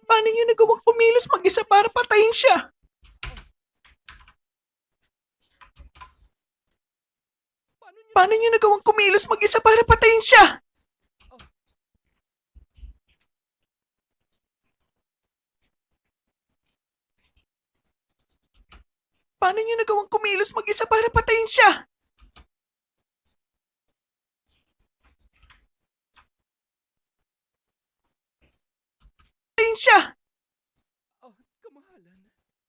Paano niyo nagawang kumilos mag-isa para patayin siya? Paano niyo nagawang kumilos mag-isa para patayin siya? Paano niyo nagawang kumilos mag-isa para patayin siya? Patayin siya! Kamahalan,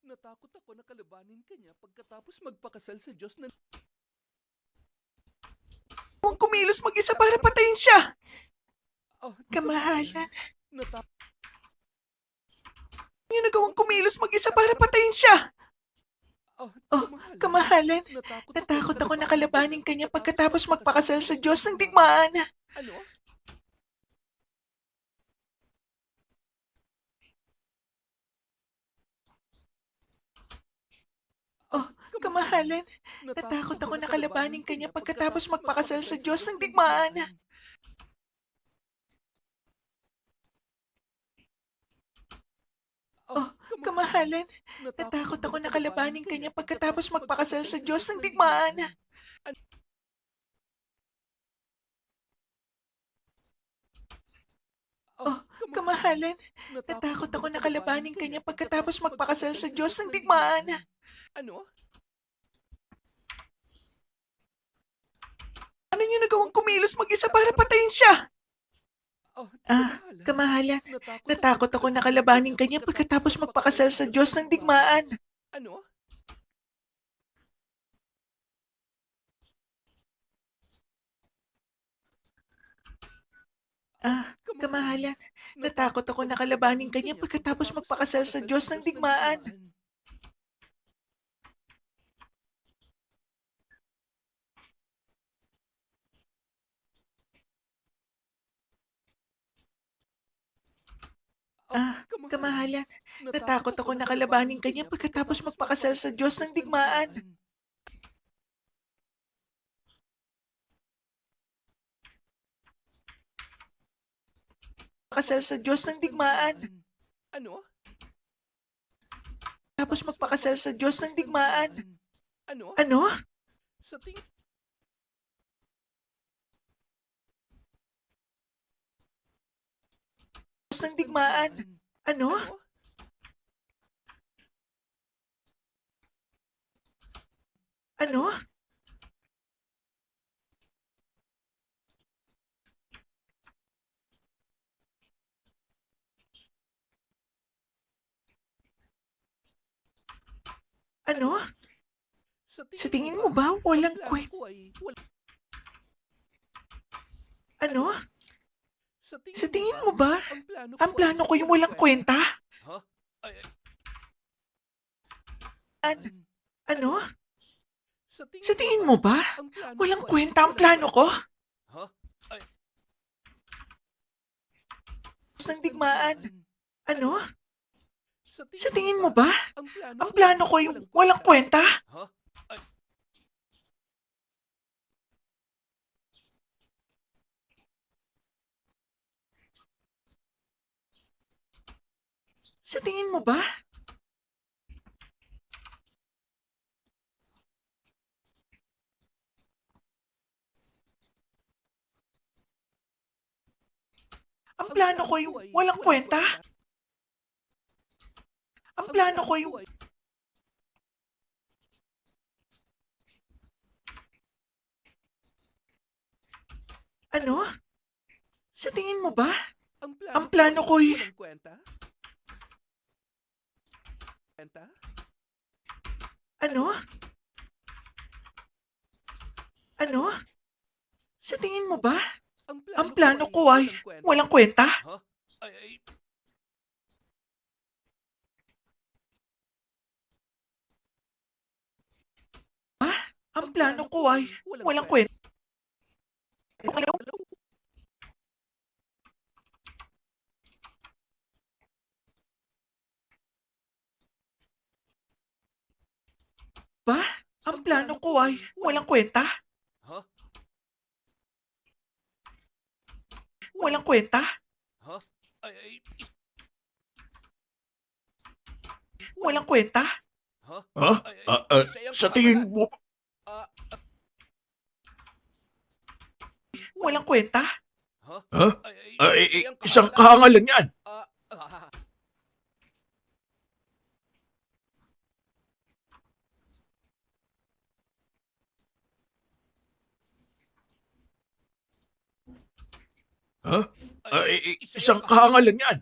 natakot ako na kalabanin ka niya pagkatapos magpakasal sa Diyos na... Nagawang kumilos mag-isa para patayin siya! Kamahalan, Natakot niyo nagawang kumilos mag-isa para patayin siya! Kamahalan, natakot ako na kalabanin ka niya pagkatapos magpakasal sa Diyos ng digmaan. Ano? Kamahalan, natakot ako na kalabanin ka niya pagkatapos magpakasal sa Diyos ng digmaan. Kamahalan, natakot ako na kalabanin ka niya pagkatapos magpakasal sa Diyos ng digmaan. Kamahalan, natakot ako na kalabanin ka niya pagkatapos magpakasal sa Diyos ng digmaan. Ano? Ano niyo nagawang kumilos mag-isa para patayin siya? Kamahalan, natakot ako na kalabanin ka niya pagkatapos magpakasal sa Diyos ng digmaan. Ano? Kamahalan, natakot ako na kalabanin ka niya pagkatapos magpakasal sa Diyos ng digmaan. Kamahalan, natakot ako na kalabanin ka niya pagkatapos magpakasal sa Diyos ng digmaan. Magpakasal sa Diyos ng digmaan. Ano? Tapos magpakasal sa Diyos ng digmaan. Ano? Ano? Sa tingin... Diyos ng digmaan. Ano? Ano? Ano? Sa tingin mo ba walang kwenta? Ano? Sa tingin mo ba ang plano ko yung walang kwenta? Ha? Ay, Ano? Sa tingin mo ba walang kwenta ang plano ko? Ha? Ay, Diyos ng digmaan. Ano? sa tingin mo ba ang ang plano ko yung walang kwenta? Ha? Ay, Sa tingin mo ba? Ang plano ko yung walang kwenta? Ang plano ko yung... Ano? Sa tingin mo ba? Ang plano ko'y... walang kwenta? Kwenta? Ano? Ano? Sa tingin mo ba? Ang plano ko ay walang kwenta? Ha? Ay, ay, Ang plano ko ay walang kwenta? Ano? Ba? Ang plano ko ay walang kwenta? Walang kwenta? Ha? Ay, Walang kwenta? ha? Ha? Isa yung Sa tingin kamahalan. mo, Ah, Walang kwenta? ha? ha? Isa yung Isang kamahalan. kahangalan yan. Ah, ah, Ha? isa Isang yung kahangalan yan.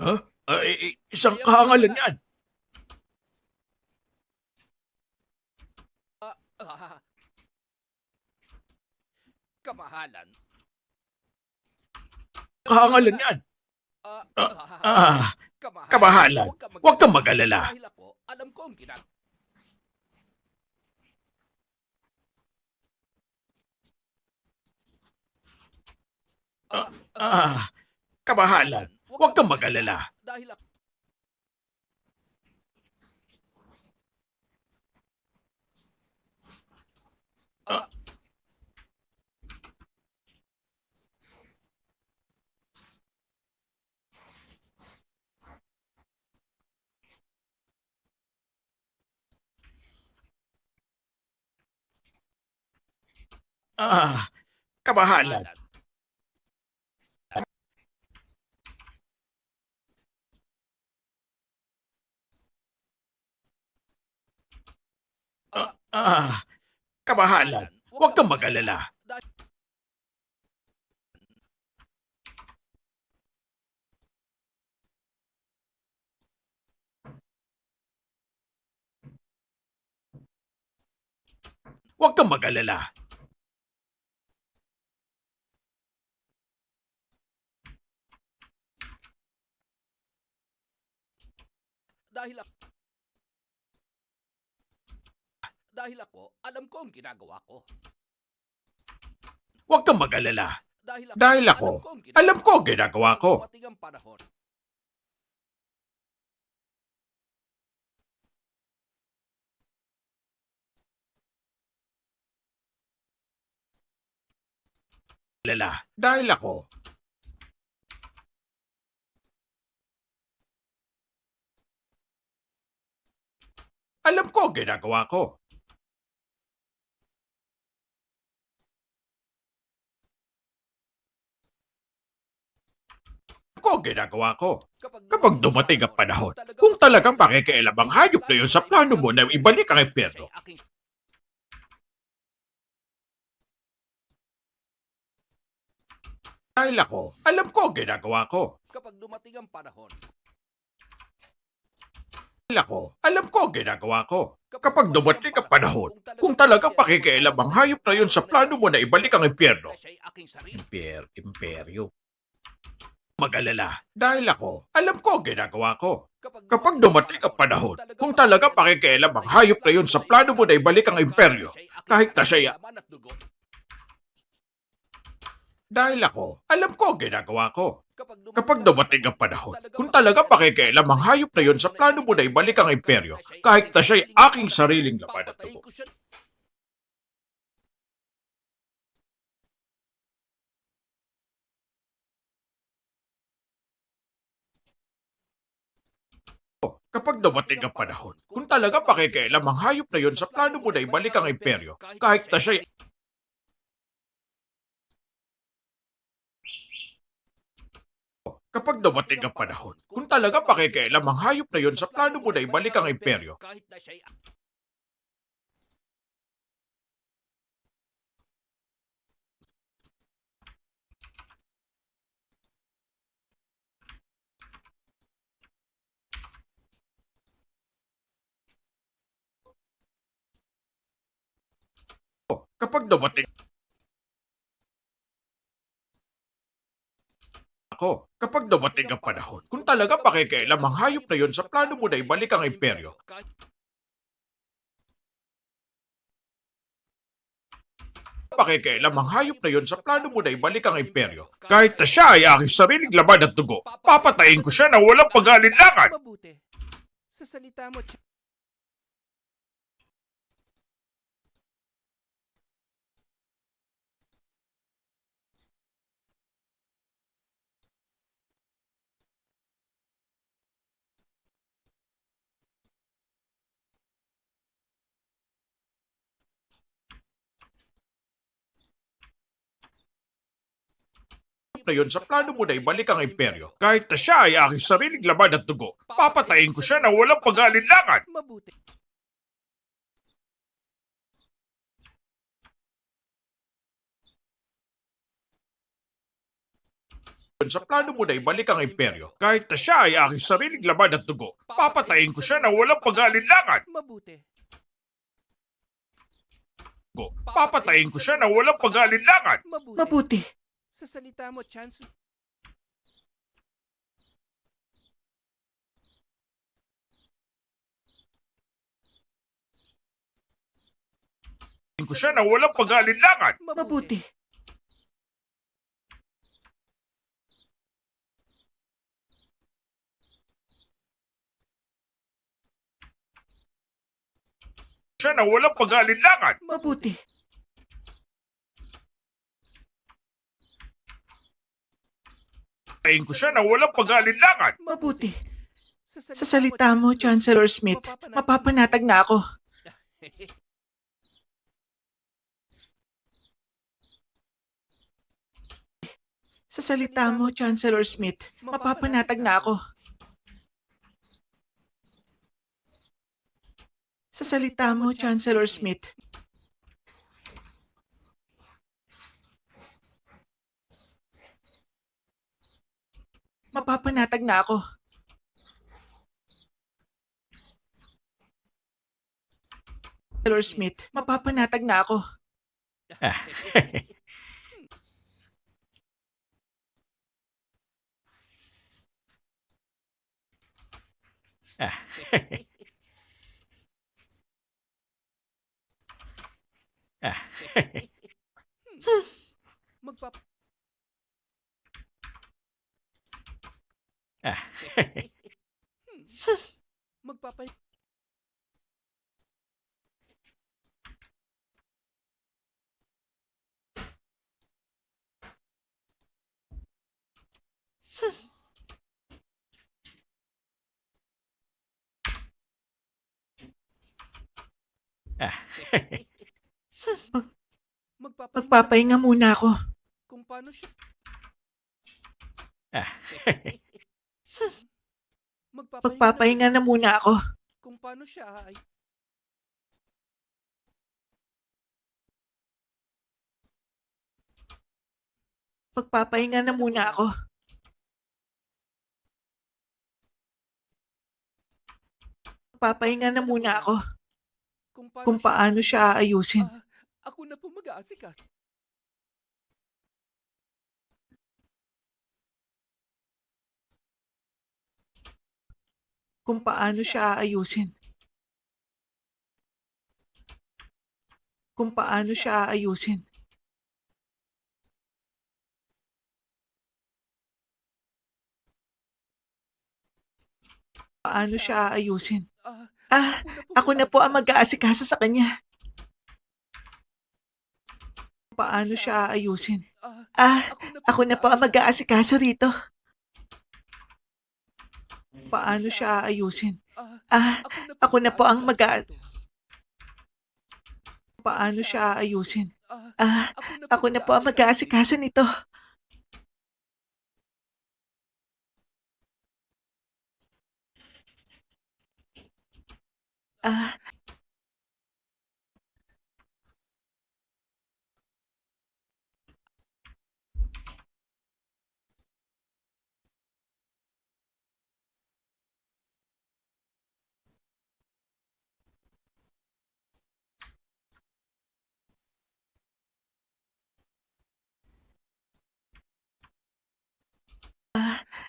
Ha? Isang kahangalan yan. ah, kamahalan. Kahangalan yan. Ah, Kamahalan. Huwag kang mag-alala. Dahil ako, alam ko ang ginagawa. Kamahalan. Huwag kang mag-alala. Dahil ako, Kamahalan. Kamahalan. Huwag kang mag-alala. Huwag kang mag-alala. dahil ako, alam ko ang ginagawa ko. Huwag kang mag-alala. Dahil ako, Alam ko ang ginagawa ko. Dumating ang panahon. Alala. Dahil ako. Alam ko ang ginagawa ko. Ko ang ginagawa ko. Kapag dumating ang panahon, kung talagang pakikialam ang hayop na yun sa plano mo na ibalik ang impyerno, dahil ako, alam ko ang ginagawa ko. Kapag dumating ang panahon. Dahil ako, alam ko ang ginagawa ko. Kapag dumating ang panahon, kung talagang pakikialam ang hayop na yun sa plano mo na ibalik ang impyerno, Siya'y aking sarili. imperyo. Mag-alala. Dahil ako, alam ko ang ginagawa ko. Kapag dumating ang panahon, kung talagang pakikialam ang hayop na yun sa plano mo na ibalik ang imperyo, kahit na siya, dahil ako, alam ko ang ginagawa ko. Kapag dumating ang panahon, kung talagang pakikialam ang hayop na yun sa plano mo na ibalik ang imperyo, kahit na siya'y aking sariling laman at Papatayin dugo. ko siya. Kapag dumating ang panahon, kung talagang pakikialam ang hayop na yun sa plano mo na ibalik ang imperyo, kahit na siya'y Kapag dumating ang panahon, kung talagang pakikialam ang hayop na yun sa plano mo na ibalik ang imperyo, Kahit na siya'y kapag dumating ako, kapag dumating ang panahon, kung talagang pakikialam ang hayop na yun sa plano mo na ibalik ang imperyo, pakikialam ang hayop na yon sa plano mo na ibalik ang imperyo. Kahit na siya ay aking sariling laman at dugo, papatayin ko siya na walang pag-aalinlangan. Mabuti. Sa salita mo, Na yon sa plano mo na ibalik ang imperyo. Kahit na siya ay aking sariling laman at dugo, papatayin ko siya na walang pag-aalinlangan. mabuti. Yon sa plano mo na ibalik ang imperyo. Kahit na siya ay aking sariling laman at dugo, papatayin ko siya na walang pag-aalinlangan. Mabuti. Papatayin ko siya na walang pag-aalinlangan. Mabuti. Mabuti. Sa salita mo, Chancellor. Papatayin ko siya na walang pag-aalinlangan. Mabuti. Siya na walang pag-aalinlangan. Mabuti. Papatayin ko siya na walang pag-aalinlangan. Mabuti. Sa salita mo, Chancellor Smith, mapapanatag na ako. Sa salita mo, Chancellor Smith, mapapanatag na ako. Sa salita mo, Chancellor Smith, mapapanatag na ako. Chancellor Smith, mapapanatag na ako. Magpap... Magpapay... Magpapahinga muna ako. Kung paano siya... Magpapahinga na muna ako. Kung paano siya ay... Magpapahinga na muna ako. Magpapahinga na muna ako. Kung paano siya aayusin. Ako na po mag-aasikas. Kung paano siya aayusin. Kung paano siya aayusin. Paano siya aayusin. Ako na po ang mag-aasikaso sa kanya. Paano siya aayusin. Ako na po ang mag-aasikaso rito. Paano siya aayusin. Ako na po ang Paano siya aayusin. Ako na po ang mag-aasikaso nito.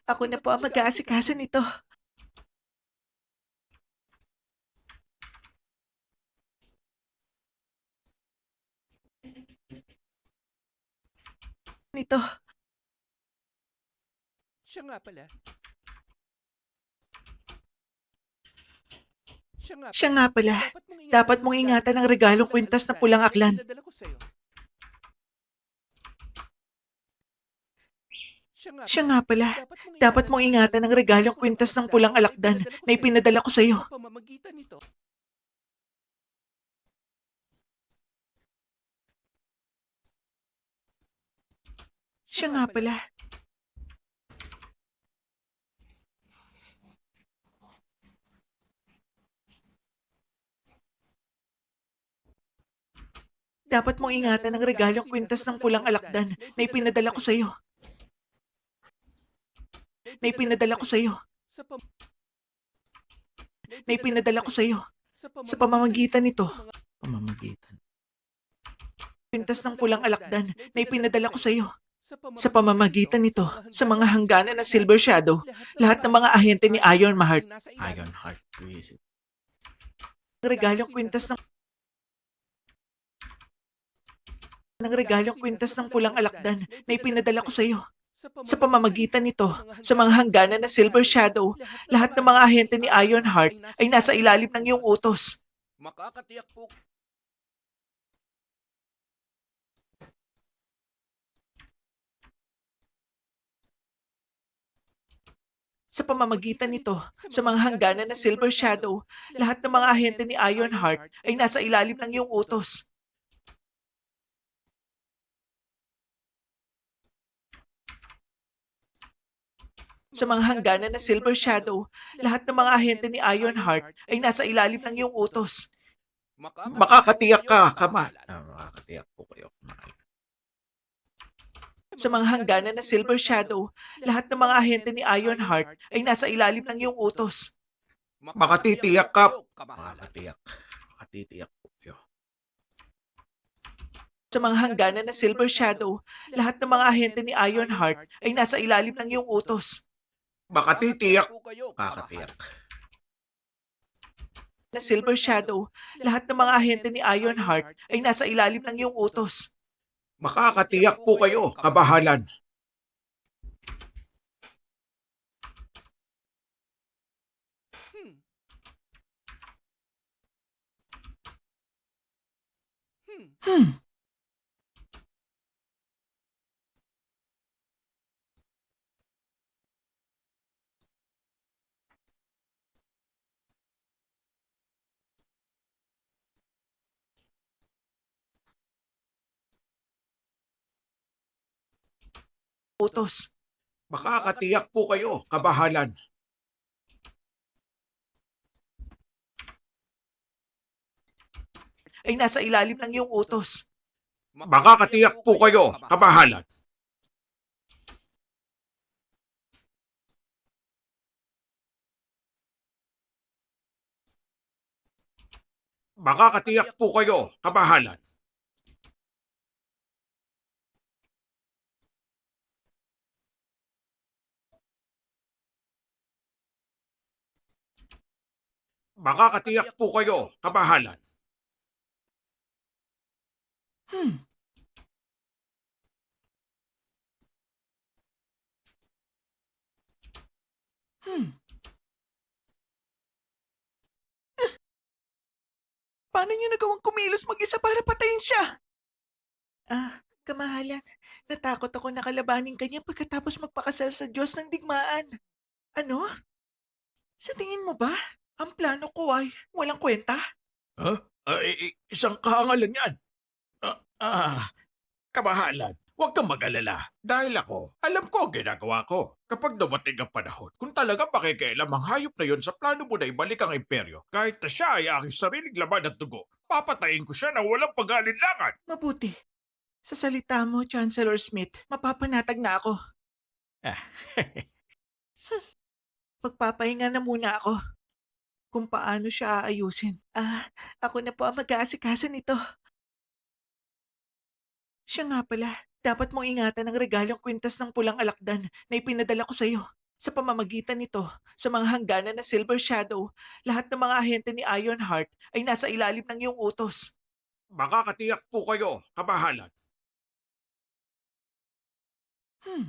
Ako na po ang mag-aasikaso nito. nito. Siya nga pala. Siya nga pala. Dapat mong ingatan ang regalong kwintas na pulang aklan. Pinadala ko sa'yo. Siya nga pala. Dapat mong ingatan ang regalong kwintas ng pulang alakdan na ipinadala ko sa'yo. Sa pamamagitan nito. Siya nga pala. Dapat mong ingatan ang regalong kwintas ng pulang alakdan na ipinadala ko sa'yo. Na ipinadala ko sa'yo. Sa pam- Na ipinadala ko sa'yo. Sa pamamagitan nito. Pamamagitan. Kwintas ng pulang alakdan na ipinadala ko sa'yo. Sa pamamagitan nito, sa mga hangganan ng Silver Shadow, lahat ng mga ahente ni Ironheart. Ironheart, visit. Ang regalong kwintas ng pulang alakdan na ipinadala ko sa iyo. Sa pamamagitan nito, sa mga hangganan ng Silver Shadow, lahat ng mga ahente ni Ironheart ay nasa ilalim ng iyong utos. Makakatiyak po. Sa pamamagitan nito, sa mga hangganan ng Silver Shadow, lahat ng mga ahente ni Ironheart ay nasa ilalim ng iyong utos. Sa mga hangganan ng Silver Shadow, lahat ng mga ahente ni Ironheart ay nasa ilalim ng iyong utos. Makakatiyak ka, Kamal. Makakatiyak po kayo, Kamal. Sa mga hangganan ng Silver Shadow, lahat ng mga ahente ni Ironheart ay nasa ilalim ng iyong utos. Makatitiyak ka. Makakatiyak. Makatitiyak po kayo. Sa mga hangganan ng Silver Shadow, lahat ng mga ahente ni Ironheart ay nasa ilalim ng iyong utos. Makatitiyak. po kayo. Makakatiyak. Na Silver Shadow, lahat ng mga ahente ni Ironheart ay nasa ilalim ng iyong utos. Makakatiyak po kayo, kabahalan. Hmm. Hmm. Utos. Makakatiyak po kayo, kabahalan. Ay nasa ilalim ng iyong utos. Makakatiyak po kayo, kabahalan. Makakatiyak po kayo, kabahalan. Makakatiyak po kayo, kabahalan. Hmm. Hmm. Paano niyo nagawang kumilos mag-isa para patayin siya? Kamahalan, natakot ako na kalabanin kanya pagkatapos magpakasal sa Diyos ng digmaan. Ano? Sa tingin mo ba, ang plano ko ay walang kwenta? Huh? Isang kahangalan yan. Kabahalan, huwag kang mag-alala. Dahil ako, alam ko ang ginagawa ko. Kapag dumating ang panahon, kung talaga pakikialam ang hayop na yon sa plano mo na ibalik ang imperyo, kahit na siya ay aking sariling laman at dugo, papatayin ko siya na walang pag-alinlangan. Mabuti. Sa salita mo, Chancellor Smith, mapapanatag na ako. Magpapahinga na muna ako. Kung paano siya aayusin. Ako na po ang mag-aasikaso nito. Siya nga pala, dapat mong ingatan ang regalong kwintas ng pulang alakdan na ipinadala ko sa iyo. Sa pamamagitan nito, sa mga hangganan ng Silver Shadow, lahat ng mga ahente ni Ironheart ay nasa ilalim ng iyong utos. Makakatiyak po kayo, kabahalan. Hmm.